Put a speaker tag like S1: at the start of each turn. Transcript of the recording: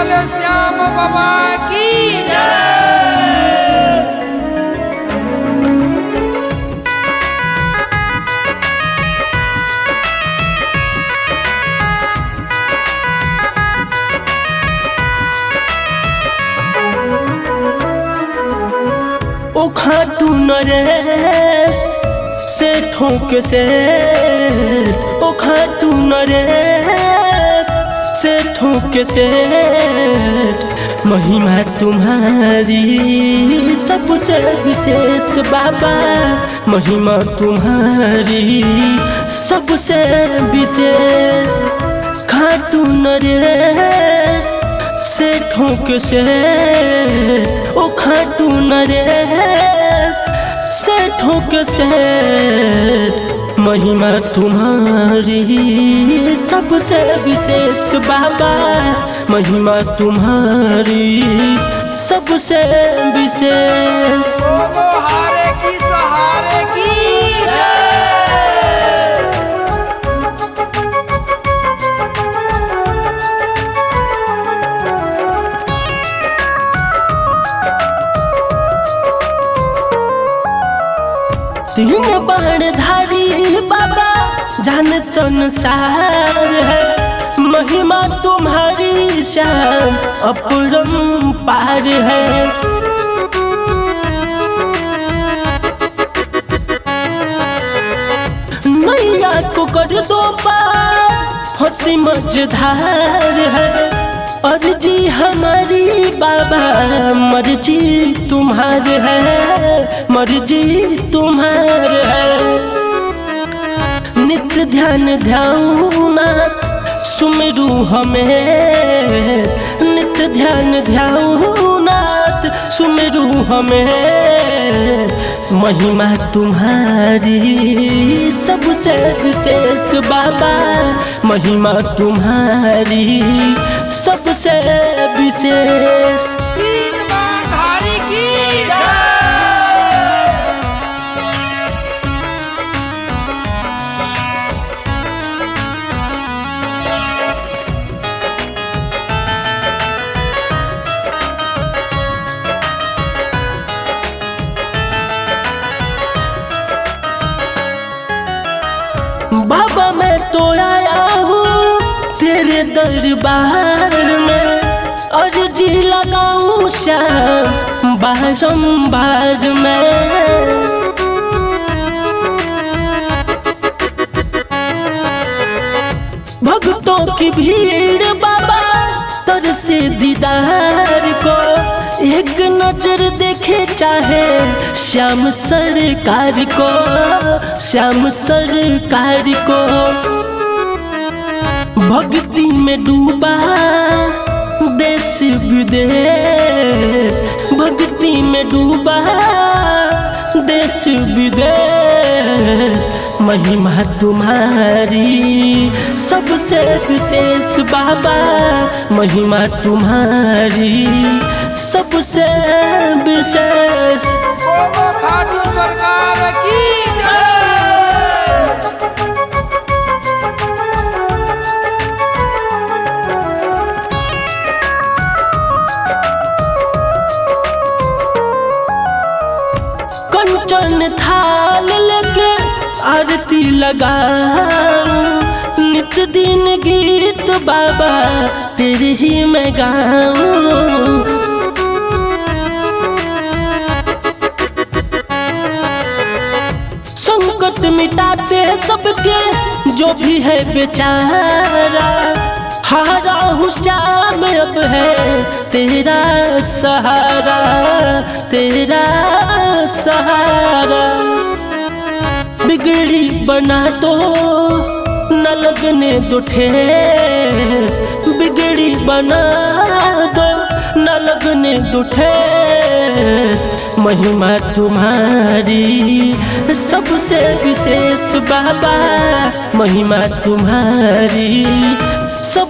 S1: बोले श्याम बाबा की जय।
S2: ओ खाटू नरेश से ठोक से, ओ खाटू नरेश से ठोक से, महिमा तुम्हारी सबसे विशेष बाबा, महिमा तुम्हारी सबसे विशेष। खाटू नरेश से ठोक से, ओ खाटू नरेश से ठोक से, महिमा तुम्हारी सबसे विशेष बाबा, महिमा तुम्हारी सबसे विशेष।
S1: हारे की सहारे की
S2: तीन बाणधारी बाबा जान संसार है, महिमा तुम्हारी शान अपरंपार है। नैया को कर दो पार फंसी मझधार है, अर्जी हमारी बाबा मर्जी तुम्हार है, मर्जी तुम्हार है। नित्य ध्यान ध्यानात सुमिरू हमें, नित्य ध्यान ध्यानात सुमिरू हमें, महिमा तुम्हारी सबसे विशेष बाबा, महिमा तुम्हारी सबसे विशेष।
S1: तीन बाणधारी की जय।
S2: बाबा मैं तो आया हूँ तेरे दरबार में, अर्जी लगाऊं श्याम बारंबार में। भक्तों की भीड़ बाबा तरसे दीदार को, एक नजर देखे चाहे श्याम सरकार को, श्याम सरकार को। भक्ति में डूबा देश विदेश, भक्ति में डूबा देश विदेश, महिमा तुम्हारी सबसे विशेष बाबा, महिमा तुम्हारी सबसे विशेष।
S1: खाटू सरकार की जय।
S2: कंचन थाल लेके आरती लगाऊं, नित्य दिन गीत बाबा तेरे ही मैं गाऊं। संकट मिटाते सबके जो भी है बेचारा, हारा हूँ श्याम अब है तेरा सहारा, तेरा सहारा। बिगड़ी बना दो न लगने दो ठेस, बिगड़ी बना दो न लगने दो ठेस, महिमा तुम्हारी सबसे विशेष बाबा, महिमा तुम्हारी सब